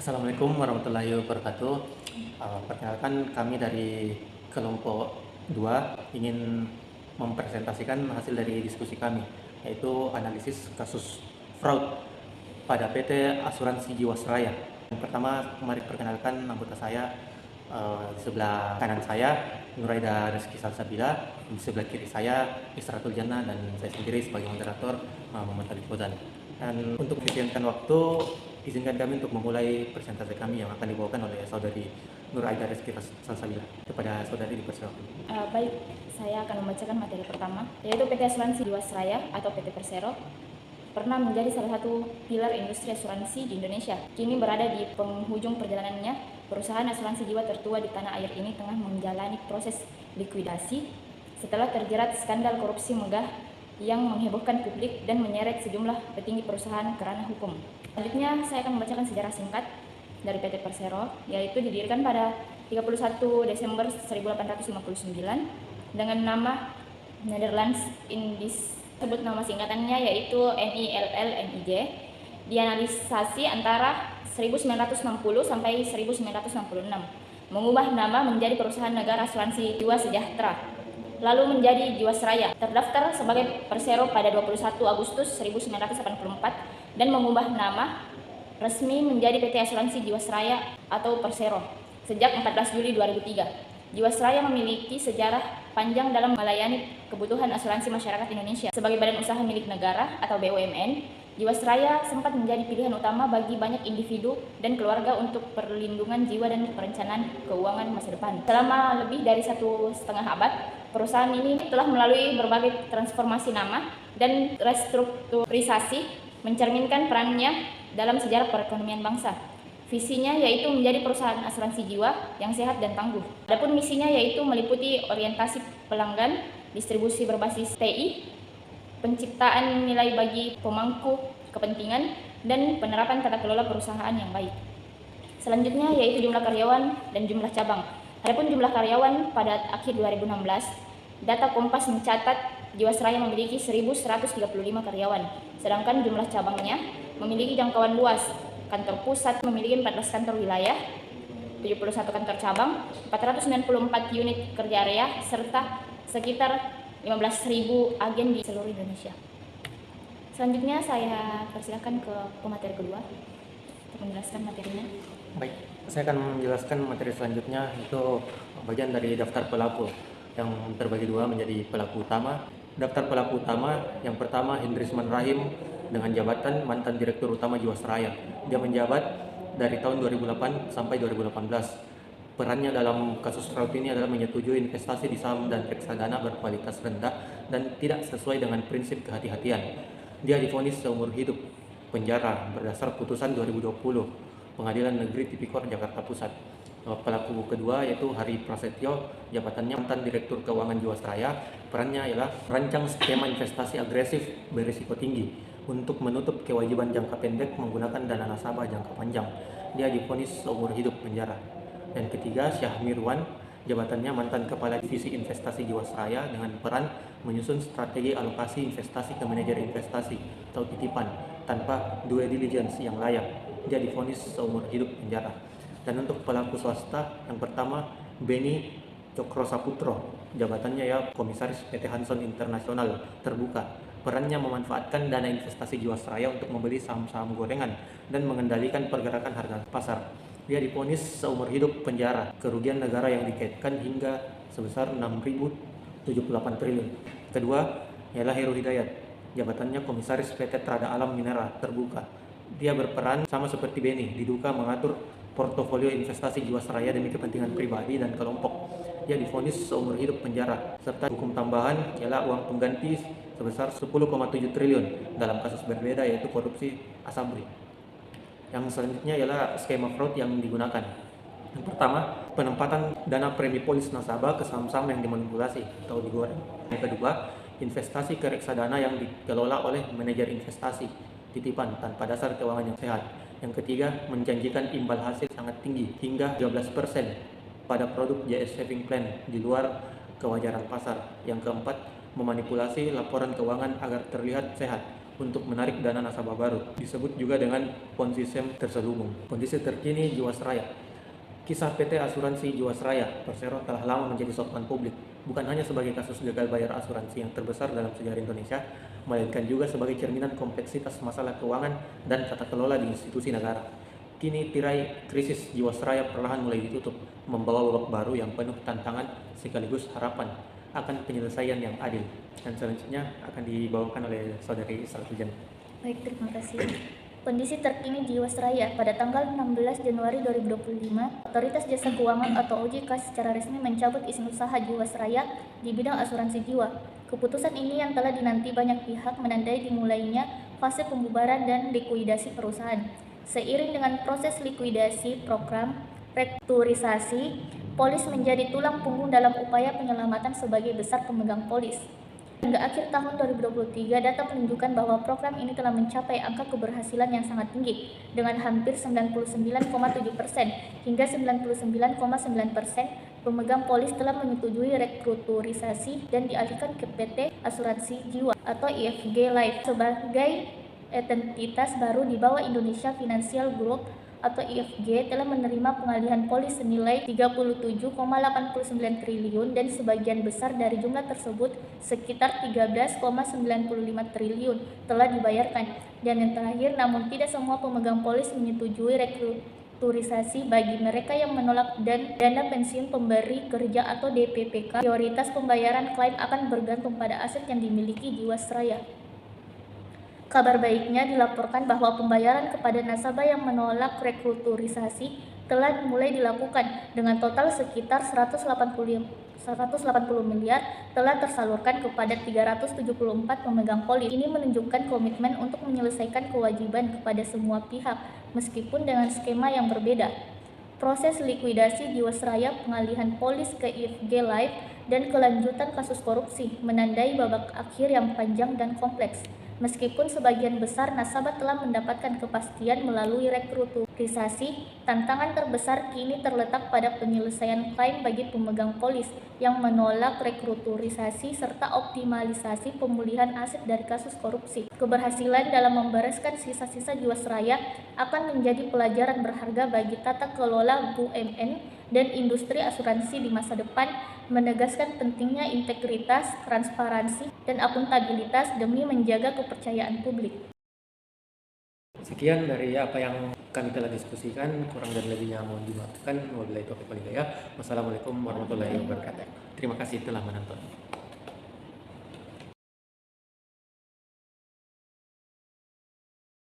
Assalamualaikum warahmatullahi wabarakatuh. Perkenalkan kami dari kelompok 2 ingin mempresentasikan hasil dari diskusi kami, yaitu analisis kasus fraud pada PT Asuransi Jiwasraya. Yang pertama, mari perkenalkan anggota saya. Di sebelah kanan saya Nuraida Rizky Salsabila, di sebelah kiri saya Isratul Jannah, dan saya sendiri sebagai moderator Muhammad Ali Fauzan. Dan untuk efisienkan waktu, izinkan kami untuk memulai presentasi kami yang akan dibawakan oleh saudari Nuraida Rizky Salsabila. Kepada saudari dipersilakan. Baik, saya akan membacakan materi pertama, yaitu PT Asuransi Jiwasraya atau PT Persero pernah menjadi salah satu pilar industri asuransi di Indonesia. Kini berada di penghujung perjalanannya, perusahaan asuransi jiwa tertua di tanah air ini tengah menjalani proses likuidasi setelah terjerat skandal korupsi megah yang menghebohkan publik dan menyeret sejumlah petinggi perusahaan ke ranah hukum. Selanjutnya, saya akan membacakan sejarah singkat dari PT Persero, yaitu didirikan pada 31 Desember 1859 dengan nama Netherlands Indies. Sebut nama singkatannya yaitu NILL-NIJ. Dianalisasi antara 1960 sampai 1966, mengubah nama menjadi Perusahaan Negara Asuransi Jiwa Sejahtera, lalu menjadi Jiwasraya. Terdaftar sebagai Persero pada 21 Agustus 1984 dan mengubah nama resmi menjadi PT Asuransi Jiwasraya atau Persero sejak 14 Juli 2003. Jiwasraya memiliki sejarah panjang dalam melayani kebutuhan asuransi masyarakat Indonesia. Sebagai badan usaha milik negara atau BUMN, Jiwasraya sempat menjadi pilihan utama bagi banyak individu dan keluarga untuk perlindungan jiwa dan perencanaan keuangan masa depan. Selama lebih dari 1,5 abad, perusahaan ini telah melalui berbagai transformasi nama dan restrukturisasi, mencerminkan perannya dalam sejarah perekonomian bangsa. Visinya yaitu menjadi perusahaan asuransi jiwa yang sehat dan tangguh. Adapun misinya yaitu meliputi orientasi pelanggan, distribusi berbasis TI, penciptaan nilai bagi pemangku kepentingan, dan penerapan tata kelola perusahaan yang baik. Selanjutnya yaitu jumlah karyawan dan jumlah cabang. Adapun jumlah karyawan pada akhir 2016, data Kompas mencatat Jiwasraya memiliki 1.135 karyawan, sedangkan jumlah cabangnya memiliki jangkauan luas. Kantor pusat memiliki 14 kantor wilayah, 71 kantor cabang, 494 unit kerja area, serta sekitar 15.000 agen di seluruh Indonesia. Selanjutnya saya persilakan ke pemateri kedua untuk menjelaskan materinya. Baik, saya akan menjelaskan materi selanjutnya, itu bagian dari daftar pelaku yang terbagi dua menjadi pelaku utama. Daftar pelaku utama yang pertama Hendrisman Rahim dengan jabatan mantan Direktur Utama Jiwasraya. Dia menjabat dari tahun 2008 sampai 2018. Perannya dalam kasus fraud ini adalah menyetujui investasi di saham dan reksadana berkualitas rendah dan tidak sesuai dengan prinsip kehati-hatian. Dia divonis seumur hidup penjara berdasar putusan 2020 Pengadilan Negeri Tipikor Jakarta Pusat. Pelaku kedua yaitu Hari Prasetyo, jabatannya mantan Direktur Keuangan Jiwasraya. Perannya ialah merancang skema investasi agresif berisiko tinggi untuk menutup kewajiban jangka pendek menggunakan dana nasabah jangka panjang. Dia divonis seumur hidup penjara. Dan ketiga, Syah Mirwan, jabatannya mantan Kepala Divisi Investasi Jiwasraya dengan peran menyusun strategi alokasi investasi ke manajer investasi atau titipan tanpa due diligence yang layak. Dia divonis seumur hidup penjara. Dan untuk pelaku swasta, yang pertama Beni Cokro Saputro, jabatannya ya Komisaris PT Hanson Internasional Terbuka. Perannya memanfaatkan dana investasi Jiwasraya untuk membeli saham-saham gorengan dan mengendalikan pergerakan harga pasar. Dia divonis seumur hidup penjara. Kerugian negara yang dikaitkan hingga sebesar 6.078 triliun. Kedua ialah Heru Hidayat, jabatannya Komisaris PT Trada Alam Minera Terbuka. Dia berperan sama seperti Beni, diduga mengatur portofolio investasi Jiwasraya demi kepentingan pribadi dan kelompok. Dia divonis seumur hidup penjara, serta hukum tambahan ialah uang pengganti sebesar 10,7 triliun dalam kasus berbeda yaitu korupsi Asabri. Yang selanjutnya ialah skema fraud yang digunakan. Yang pertama, penempatan dana premi polis nasabah ke saham-saham yang dimanipulasi atau digoreng. Yang kedua, investasi ke reksadana yang dikelola oleh manajer investasi titipan tanpa dasar keuangan yang sehat. Yang ketiga, menjanjikan imbal hasil sangat tinggi hingga 12% pada produk JS Saving Plan di luar kewajaran pasar. Yang keempat, memanipulasi laporan keuangan agar terlihat sehat. untuk menarik dana nasabah baru, disebut juga dengan Ponzi Scam terselubung. Kondisi terkini Jiwasraya. Kisah PT Asuransi Jiwasraya Persero telah lama menjadi sorotan publik, bukan hanya sebagai kasus gagal bayar asuransi yang terbesar dalam sejarah Indonesia, melainkan juga sebagai cerminan kompleksitas masalah keuangan dan tata kelola di institusi negara. Kini tirai krisis Jiwasraya perlahan mulai ditutup, membawa babak baru yang penuh tantangan sekaligus harapan akan penyelesaian yang adil. Dan selanjutnya akan dibawakan oleh Saudari Salatijan. Baik, terima kasih. Kondisi terkini Jiwasraya pada tanggal 16 Januari 2025, Otoritas Jasa Keuangan atau OJK secara resmi mencabut izin usaha Jiwasraya di bidang asuransi jiwa. Keputusan ini yang telah dinanti banyak pihak menandai dimulainya fase pembubaran dan likuidasi perusahaan. Seiring dengan proses likuidasi program restrukturisasi, polis menjadi tulang punggung dalam upaya penyelamatan sebagai besar pemegang polis. Hingga akhir tahun 2023, data menunjukkan bahwa program ini telah mencapai angka keberhasilan yang sangat tinggi, dengan hampir 99,7% hingga 99,9% pemegang polis telah menyetujui restrukturisasi dan dialihkan ke PT Asuransi Jiwa atau IFG Life sebagai entitas baru di bawah Indonesia Financial Group atau IFG telah menerima pengalihan polis senilai 37,89 triliun dan sebagian besar dari jumlah tersebut sekitar 13,95 triliun telah dibayarkan. Dan yang terakhir, namun tidak semua pemegang polis menyetujui restrukturisasi. Bagi mereka yang menolak dan dana pensiun pemberi kerja atau DPPK, prioritas pembayaran klaim akan bergantung pada aset yang dimiliki Jiwasraya. Kabar baiknya dilaporkan bahwa pembayaran kepada nasabah yang menolak restrukturisasi telah mulai dilakukan dengan total sekitar 180 miliar telah tersalurkan kepada 374 pemegang polis. Ini menunjukkan komitmen untuk menyelesaikan kewajiban kepada semua pihak meskipun dengan skema yang berbeda. Proses likuidasi Jiwasraya, pengalihan polis ke IFG Life, dan kelanjutan kasus korupsi menandai babak akhir yang panjang dan kompleks. Meskipun sebagian besar nasabah telah mendapatkan kepastian melalui restrukturisasi, tantangan terbesar kini terletak pada penyelesaian klaim bagi pemegang polis yang menolak restrukturisasi serta optimalisasi pemulihan aset dari kasus korupsi. Keberhasilan dalam membereskan sisa-sisa Jiwasraya akan menjadi pelajaran berharga bagi tata kelola BUMN dan industri asuransi di masa depan, menegaskan pentingnya integritas, transparansi, dan akuntabilitas demi menjaga kepercayaan publik. Sekian dari apa yang kami telah diskusikan, kurang dan lebihnya mohon dimaafkan. Wabillahi taufiq wal hidayah. Wassalamualaikum warahmatullahi wabarakatuh. Terima kasih telah menonton.